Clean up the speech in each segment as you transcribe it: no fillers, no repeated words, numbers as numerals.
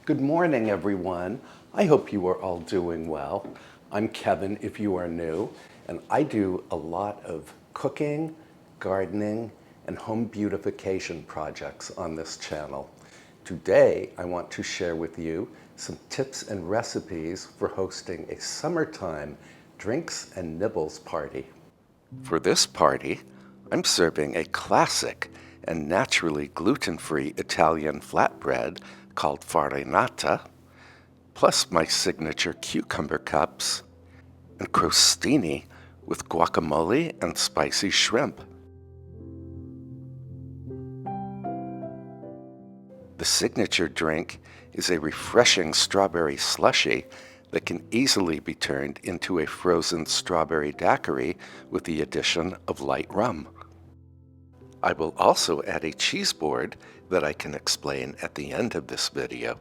Good morning, everyone. I hope you are all doing well. I'm Kevin, if you are new, and I do a lot of cooking, gardening, and home beautification projects on this channel. Today, I want to share with you some tips and recipes for hosting a summertime drinks and nibbles party. For this party, I'm serving a classic and naturally gluten-free Italian flatbread called Farinata, plus my signature cucumber cups, and crostini with guacamole and spicy shrimp. The signature drink is a refreshing strawberry slushie that can easily be turned into a frozen strawberry daiquiri with the addition of light rum. I will also add a cheese board that I can explain at the end of this video.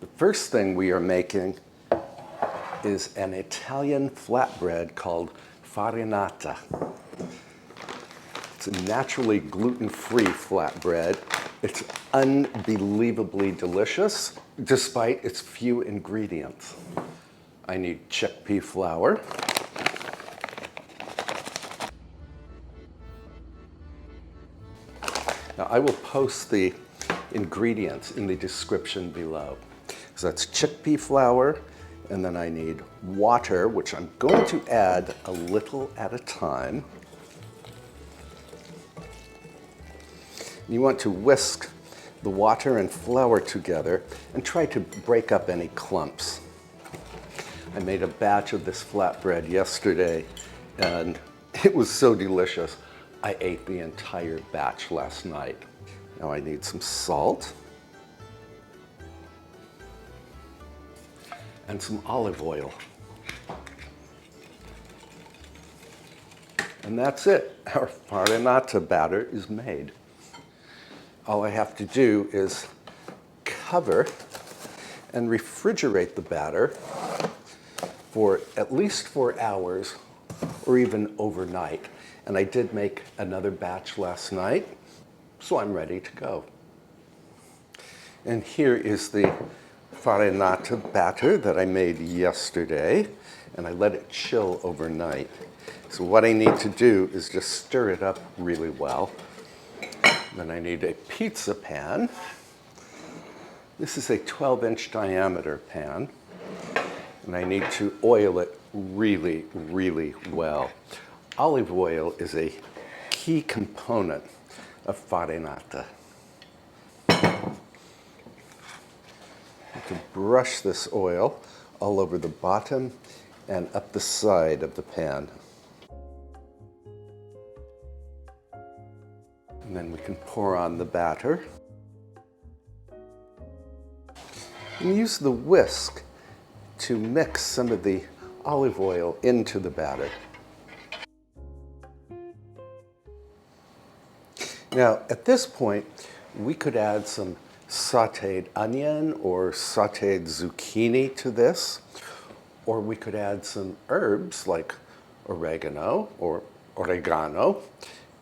The first thing we are making is an Italian flatbread called Farinata. It's a naturally gluten-free flatbread. It's unbelievably delicious despite its few ingredients. I need chickpea flour, now I will post the ingredients in the description below. So that's chickpea flour, and then I need water, which I'm going to add a little at a time. You want to whisk the water and flour together and try to break up any clumps. I made a batch of this flatbread yesterday, and it was so delicious. I ate the entire batch last night. Now I need some salt and some olive oil. And that's it. Our farinata batter is made. All I have to do is cover and refrigerate the batter for at least 4 hours or even overnight. And I did make another batch last night, so I'm ready to go. And here is the farinata batter that I made yesterday, and I let it chill overnight. So what I need to do is just stir it up really well. Then I need a pizza pan. This is a 12-inch diameter pan, and I need to oil it really, really well. Olive oil is a key component of farinata. To brush this oil all over the bottom and up the side of the pan. And then we can pour on the batter. And use the whisk to mix some of the olive oil into the batter. Now, at this point, we could add some sauteed onion or sauteed zucchini to this, or we could add some herbs like oregano,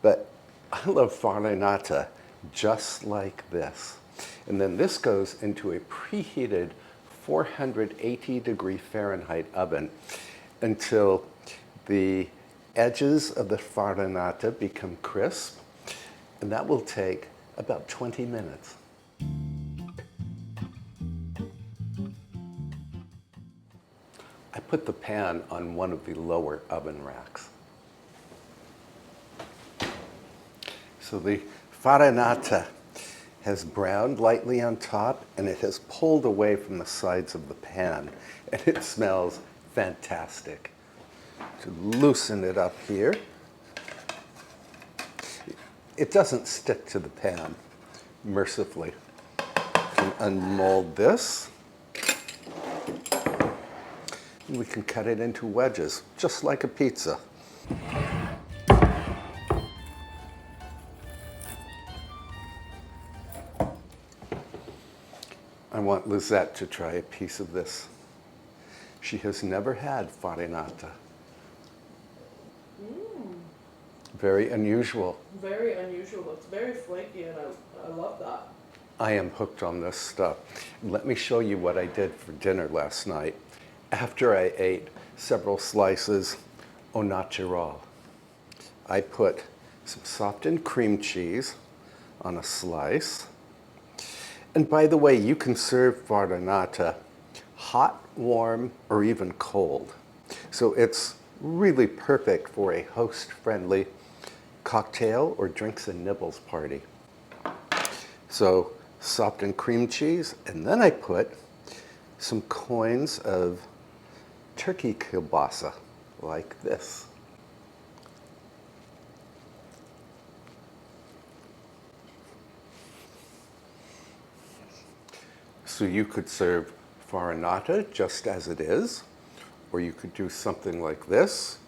but I love farinata just like this. And then this goes into a preheated 480-degree Fahrenheit oven until the edges of the farinata become crisp, and that will take about 20 minutes. I put the pan on one of the lower oven racks. So the farinata has browned lightly on top, and it has pulled away from the sides of the pan, and it smells fantastic. To loosen it up here, it doesn't stick to the pan, mercifully. You can unmold this, and we can cut it into wedges, just like a pizza. I want Lizette to try a piece of this. She has never had farinata. Very unusual. Very unusual. It's very flaky, and I love that. I am hooked on this stuff. Let me show you what I did for dinner last night. After I ate several slices au naturel, I put some softened cream cheese on a slice. And by the way, you can serve Farinata hot, warm, or even cold. So it's really perfect for a host-friendly cocktail or drinks and nibbles party. So softened cream cheese, and then I put some coins of turkey kielbasa, like this. So you could serve Farinata just as it is, or you could do something like this,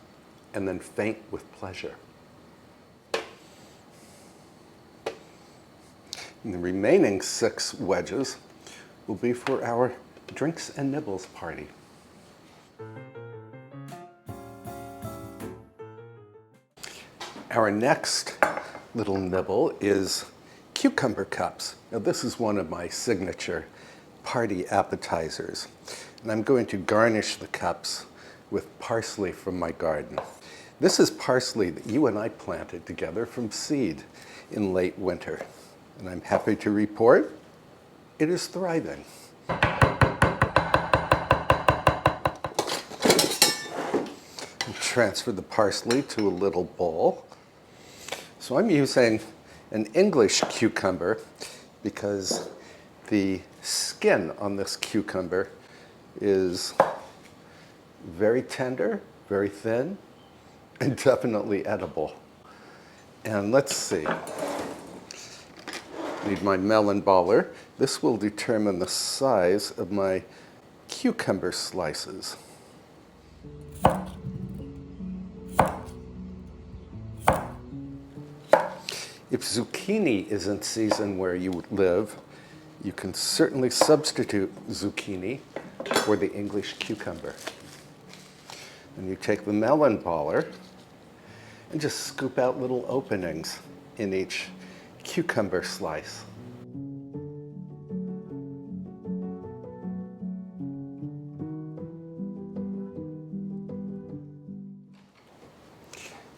and then faint with pleasure. And the remaining 6 wedges will be for our Drinks and Nibbles party. Our next little nibble is cucumber cups. Now this is one of my signature party appetizers. And I'm going to garnish the cups with parsley from my garden. This is parsley that you and I planted together from seed in late winter. And I'm happy to report it is thriving. Transfer the parsley to a little bowl. So I'm using an English cucumber because the skin on this cucumber is very tender, very thin, and definitely edible. And let's see. Need my melon baller. This will determine the size of my cucumber slices. If zucchini is in season where you live, you can certainly substitute zucchini for the English cucumber. And you take the melon baller and just scoop out little openings in each cucumber slice.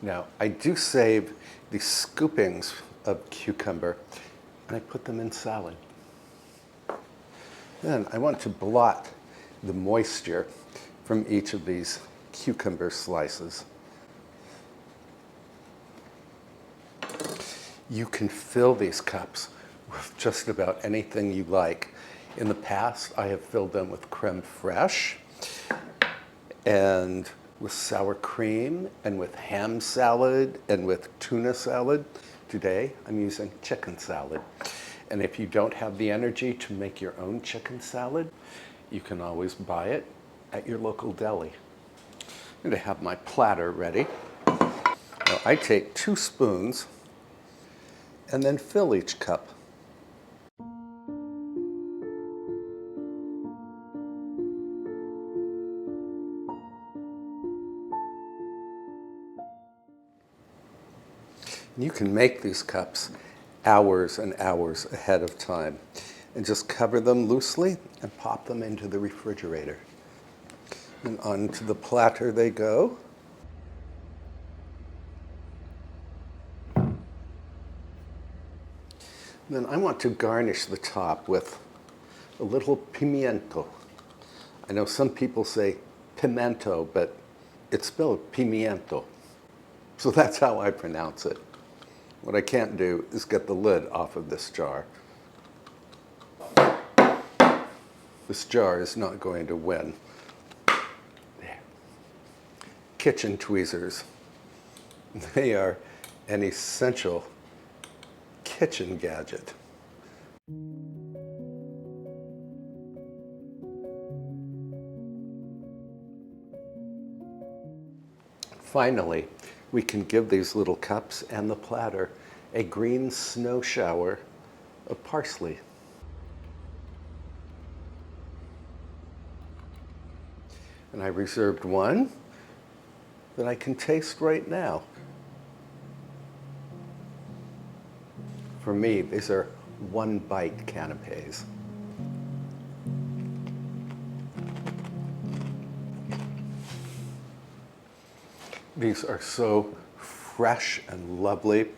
Now, I do save the scoopings of cucumber and I put them in salad. Then I want to blot the moisture from each of these cucumber slices. You can fill these cups with just about anything you like. In the past, I have filled them with creme fraiche and with sour cream and with ham salad and with tuna salad. Today, I'm using chicken salad. And if you don't have the energy to make your own chicken salad, you can always buy it at your local deli. I'm going to have my platter ready. Now, I take 2 spoons and then fill each cup. You can make these cups hours and hours ahead of time and just cover them loosely and pop them into the refrigerator. And onto the platter they go. Then I want to garnish the top with a little pimiento. I know some people say pimento, but it's spelled pimiento. So that's how I pronounce it. What I can't do is get the lid off of this jar. This jar is not going to win. There. Kitchen tweezers. They are an essential kitchen gadget. Finally, we can give these little cups and the platter a green snow shower of parsley. And I reserved one that I can taste right now. For me, these are one-bite canapes. These are so fresh and lovely.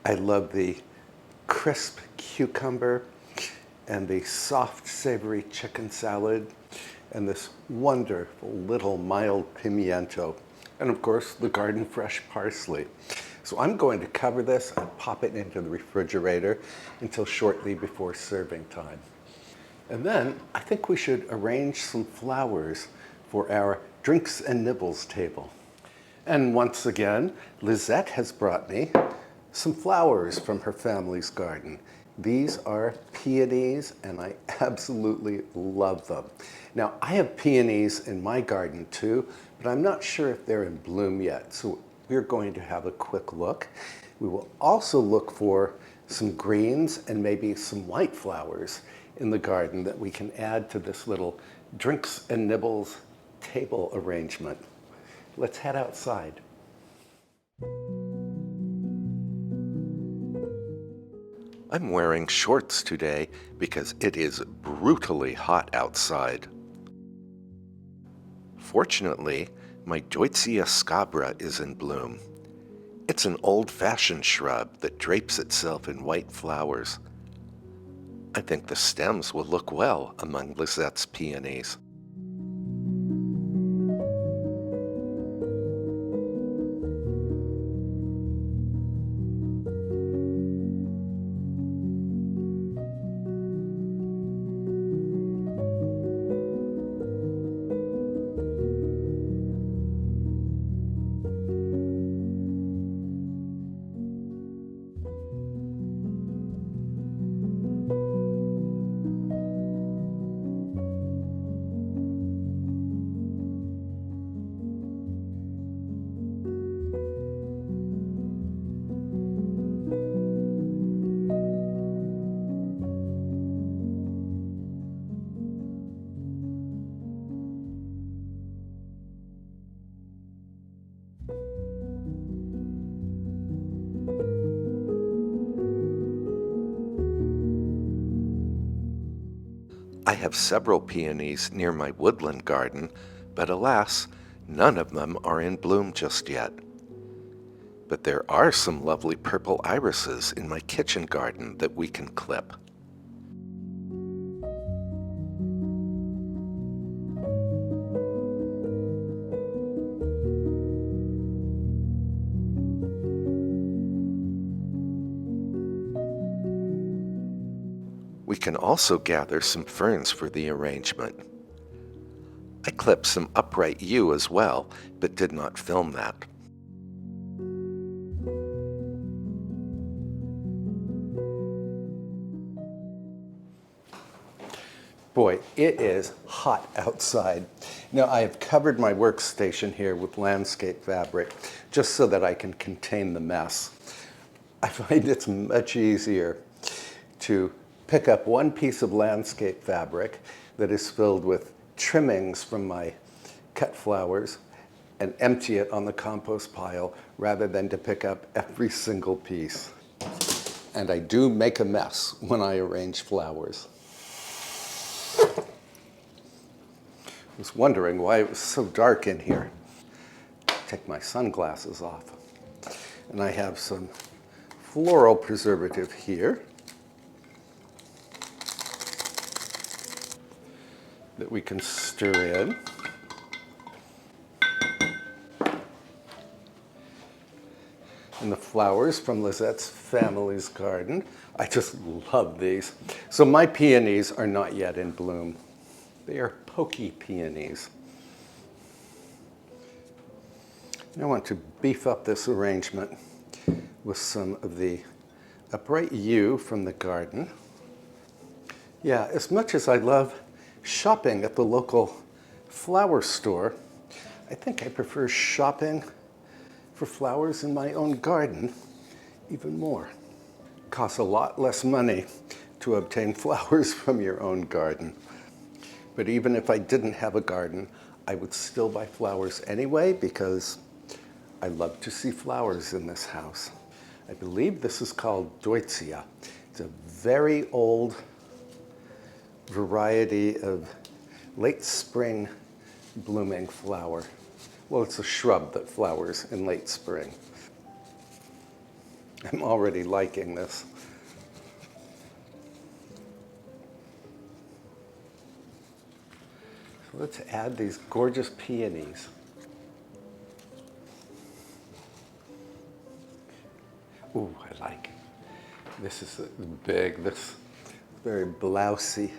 I love the crisp cucumber and the soft, savory chicken salad and this wonderful little mild pimiento. And of course, the garden fresh parsley. So I'm going to cover this and pop it into the refrigerator until shortly before serving time. And then I think we should arrange some flowers for our Drinks and Nibbles table. And once again, Lizette has brought me some flowers from her family's garden. These are peonies, and I absolutely love them. Now, I have peonies in my garden too, but I'm not sure if they're in bloom yet, so we're going to have a quick look. We will also look for some greens and maybe some white flowers in the garden that we can add to this little Drinks and Nibbles table arrangement. Let's head outside. I'm wearing shorts today because it is brutally hot outside. Fortunately, my Deutzia scabra is in bloom. It's an old-fashioned shrub that drapes itself in white flowers. I think the stems will look well among Lizette's peonies. I have several peonies near my woodland garden, but alas, none of them are in bloom just yet. But there are some lovely purple irises in my kitchen garden that we can clip. We can also gather some ferns for the arrangement. I clipped some upright yew as well, but did not film that. Boy, it is hot outside. Now, I have covered my workstation here with landscape fabric just so that I can contain the mess. I find it's much easier to pick up one piece of landscape fabric that is filled with trimmings from my cut flowers and empty it on the compost pile rather than to pick up every single piece. And I do make a mess when I arrange flowers. I was wondering why it was so dark in here. Take my sunglasses off. And I have some floral preservative here that we can stir in. And the flowers from Lizette's family's garden. I just love these. So my peonies are not yet in bloom. They are pokey peonies. And I want to beef up this arrangement with some of the upright yew from the garden. Yeah, as much as I love shopping at the local flower store, I think I prefer shopping for flowers in my own garden even more. It costs a lot less money to obtain flowers from your own garden. But even if I didn't have a garden, I would still buy flowers anyway because I love to see flowers in this house. I believe this is called Deutzia. It's a very old variety of late spring blooming flower. Well, it's a shrub that flowers in late spring. I'm already liking this. So let's add these gorgeous peonies. Ooh, I like it. This is big, this very blousy.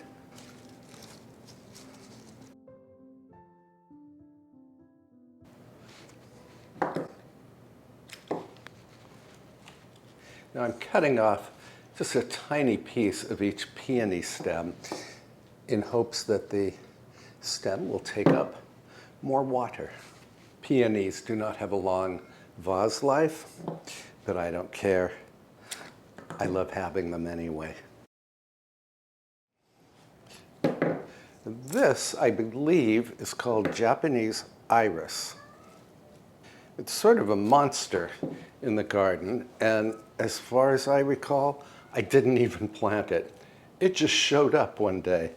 Now I'm cutting off just a tiny piece of each peony stem in hopes that the stem will take up more water. Peonies do not have a long vase life, but I don't care. I love having them anyway. This, I believe, is called Japanese iris. It's sort of a monster in the garden, and as far as I recall, I didn't even plant it. It just showed up one day.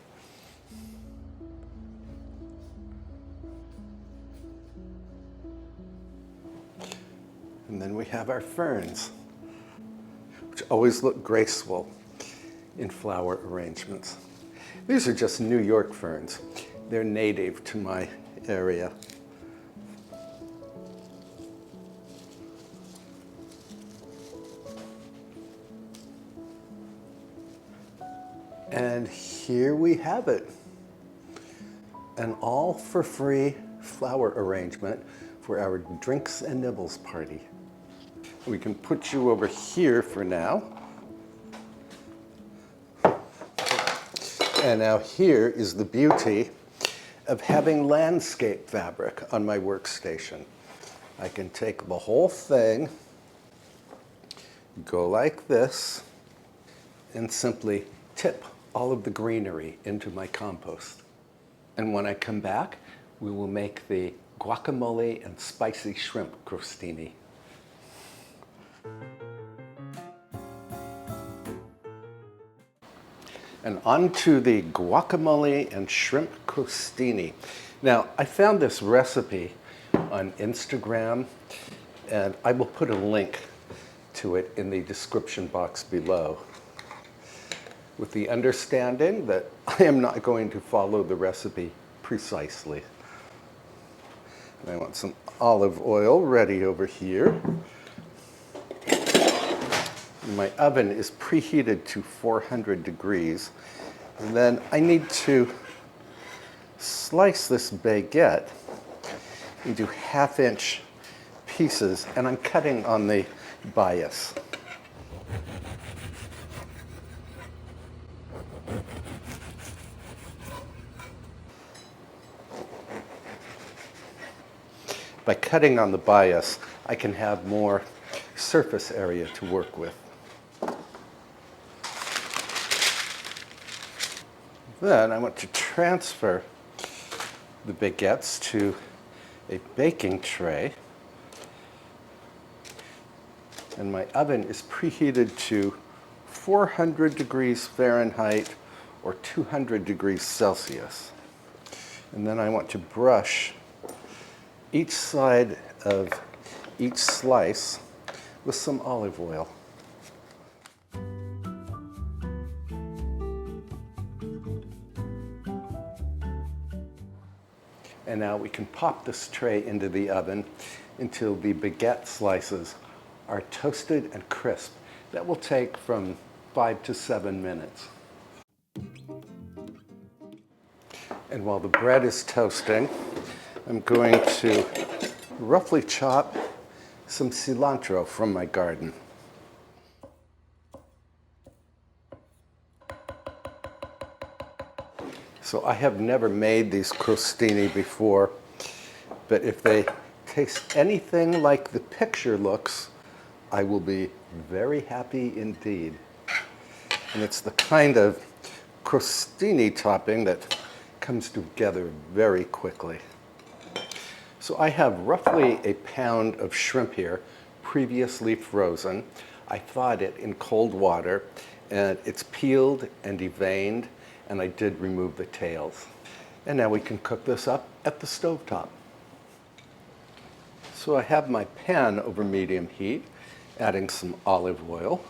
And then we have our ferns, which always look graceful in flower arrangements. These are just New York ferns. They're native to my area. And here we have it. An all for free flower arrangement for our Drinks and Nibbles party. We can put you over here for now. And now here is the beauty of having landscape fabric on my workstation. I can take the whole thing, go like this, and simply tip all of the greenery into my compost. And when I come back, we will make the guacamole and spicy shrimp crostini. And on to the guacamole and shrimp crostini. Now, I found this recipe on Instagram, and I will put a link to it in the description box below, with the understanding that I am not going to follow the recipe precisely. And I want some olive oil ready over here. My oven is preheated to 400 degrees. And then I need to slice this baguette into 1/2-inch pieces, and I'm cutting on the bias. By cutting on the bias, I can have more surface area to work with. Then I want to transfer the baguettes to a baking tray. And my oven is preheated to 400 degrees Fahrenheit or 200 degrees Celsius. And then I want to brush each side of each slice with some olive oil. And now we can pop this tray into the oven until the baguette slices are toasted and crisp. That will take from 5 to 7 minutes. And while the bread is toasting, I'm going to roughly chop some cilantro from my garden. So I have never made these crostini before, but if they taste anything like the picture looks, I will be very happy indeed. And it's the kind of crostini topping that comes together very quickly. So I have roughly a pound of shrimp here, previously frozen. I thawed it in cold water, and it's peeled and deveined, and I did remove the tails. And now we can cook this up at the stovetop. So I have my pan over medium heat, adding some olive oil.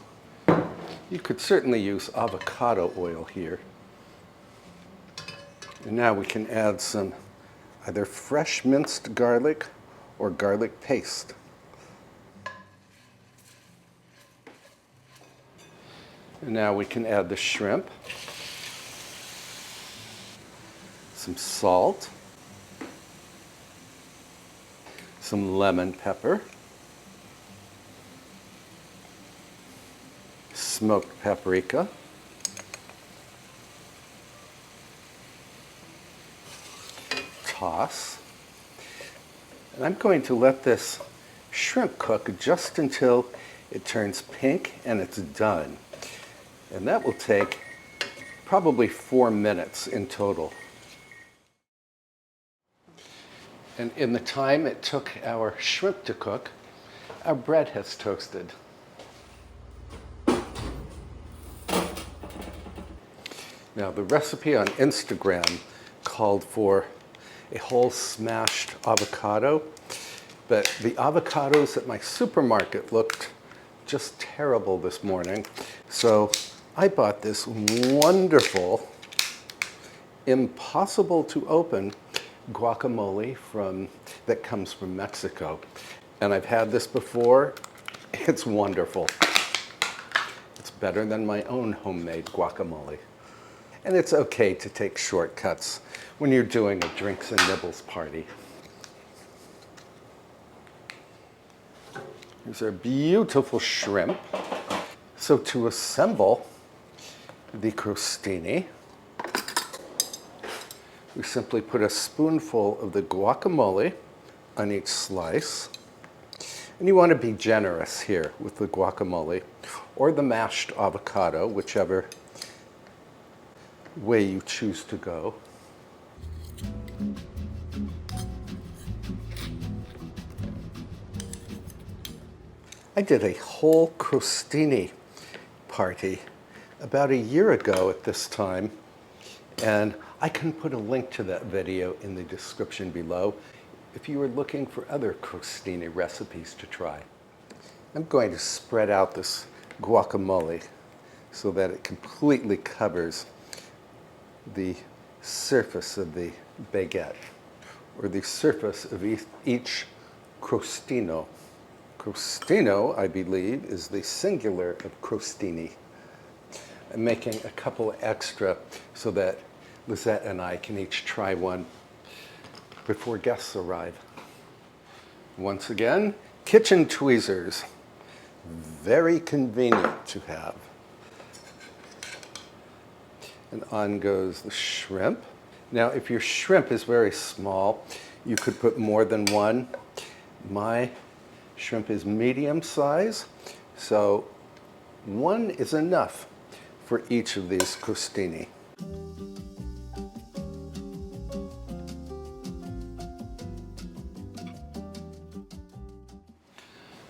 You could certainly use avocado oil here. And now we can add some either fresh minced garlic or garlic paste. And now we can add the shrimp, some salt, some lemon pepper, smoked paprika, toss. And I'm going to let this shrimp cook just until it turns pink and it's done. And that will take probably 4 minutes in total. And in the time it took our shrimp to cook, our bread has toasted. Now, the recipe on Instagram called for a whole smashed avocado, but the avocados at my supermarket looked just terrible this morning. So I bought this wonderful, impossible to open guacamole that comes from Mexico. And I've had this before. It's wonderful. It's better than my own homemade guacamole. And it's okay to take shortcuts when you're doing a Drinks-and-Nibbles party. Here's our beautiful shrimp. So to assemble the crostini, we simply put a spoonful of the guacamole on each slice. And you want to be generous here with the guacamole or the mashed avocado, whichever way you choose to go. I did a whole crostini party about a year ago at this time, and I can put a link to that video in the description below if you are looking for other crostini recipes to try. I'm going to spread out this guacamole so that it completely covers the surface of the baguette, or the surface of each crostino. Crostino, I believe, is the singular of crostini. I'm making a couple extra so that Lisette and I can each try one before guests arrive. Once again, kitchen tweezers. Very convenient to have. And on goes the shrimp. Now, if your shrimp is very small, you could put more than one. My shrimp is medium size, so one is enough for each of these crostini.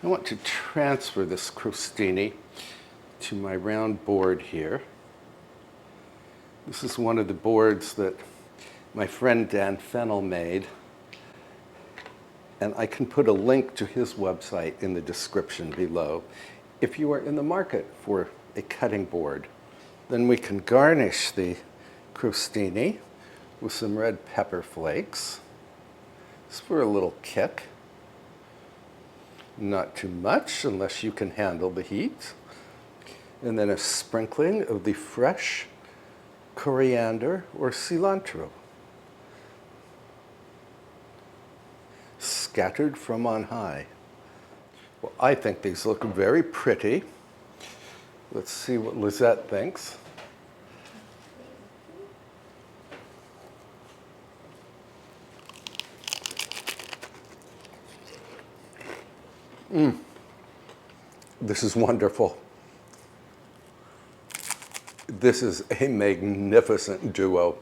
I want to transfer this crostini to my round board here. This is one of the boards that my friend Dan Fennell made, and I can put a link to his website in the description below if you are in the market for a cutting board. Then we can garnish the crostini with some red pepper flakes, just for a little kick. Not too much, unless you can handle the heat. And then a sprinkling of the fresh coriander or cilantro, scattered from on high. Well, I think these look very pretty. Let's see what Lisette thinks. This is wonderful. This is a magnificent duo.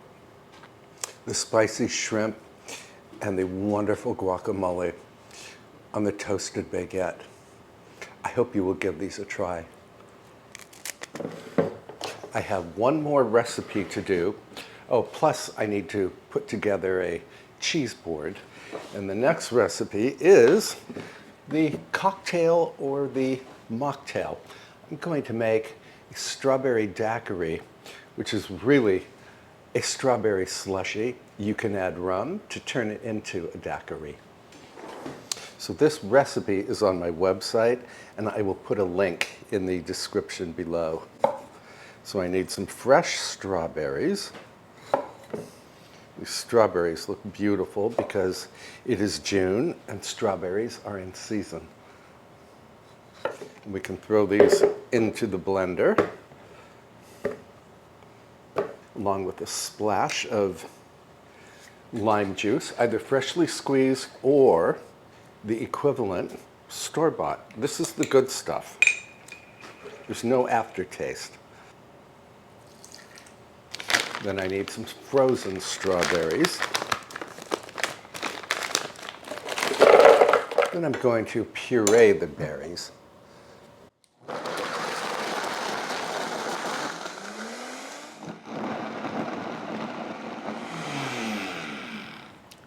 The spicy shrimp and the wonderful guacamole on the toasted baguette. I hope you will give these a try. I have one more recipe to do. Oh, plus I need to put together a cheese board. And the next recipe is the cocktail or the mocktail. I'm going to make a strawberry daiquiri, which is really a strawberry slushie. You can add rum to turn it into a daiquiri. So this recipe is on my website, and I will put a link in the description below. So I need some fresh strawberries. These strawberries look beautiful because it is June and strawberries are in season. And we can throw these into the blender along with a splash of lime juice, either freshly squeezed or the equivalent store-bought. This is the good stuff. There's no aftertaste. Then I need some frozen strawberries. Then I'm going to puree the berries.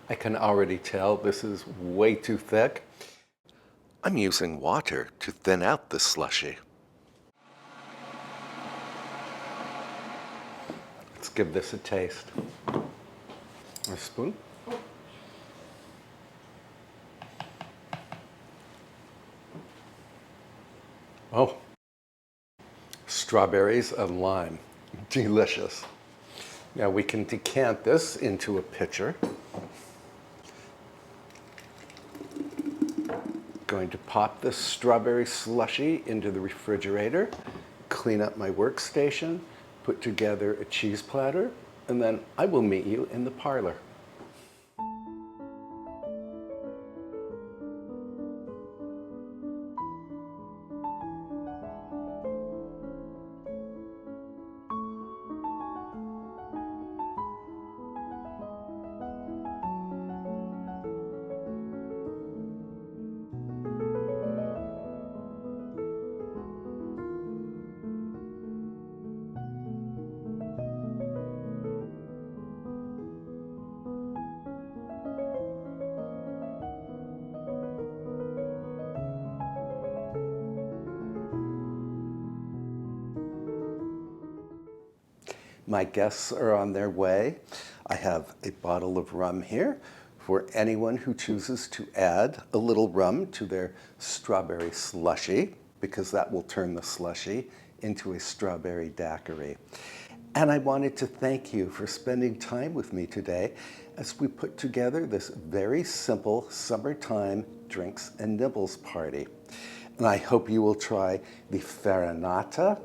I can already tell this is way too thick. I'm using water to thin out the slushie. Let's give this a taste. A spoon. Oh, strawberries and lime, delicious. Now we can decant this into a pitcher. Going to pop this strawberry slushie into the refrigerator, clean up my workstation, put together a cheese platter, and then I will meet you in the parlor. My guests are on their way. I have a bottle of rum here for anyone who chooses to add a little rum to their strawberry slushie, because that will turn the slushie into a strawberry daiquiri. And I wanted to thank you for spending time with me today as we put together this very simple summertime drinks and nibbles party. And I hope you will try the Farinata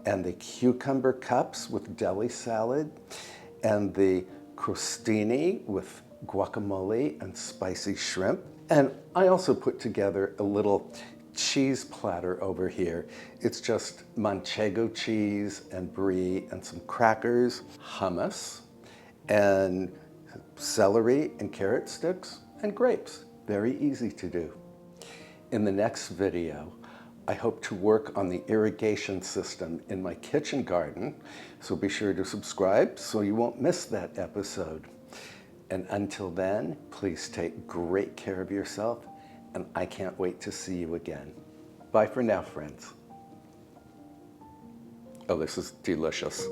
and the cucumber cups with deli salad, and the Crustini with guacamole and spicy shrimp. And I also put together a little cheese platter over here. It's just manchego cheese and brie and some crackers, hummus, and celery and carrot sticks, and grapes. Very easy to do. In the next video, I hope to work on the irrigation system in my kitchen garden, so be sure to subscribe so you won't miss that episode. And until then, please take great care of yourself, and I can't wait to see you again. Bye for now, friends. Oh, this is delicious.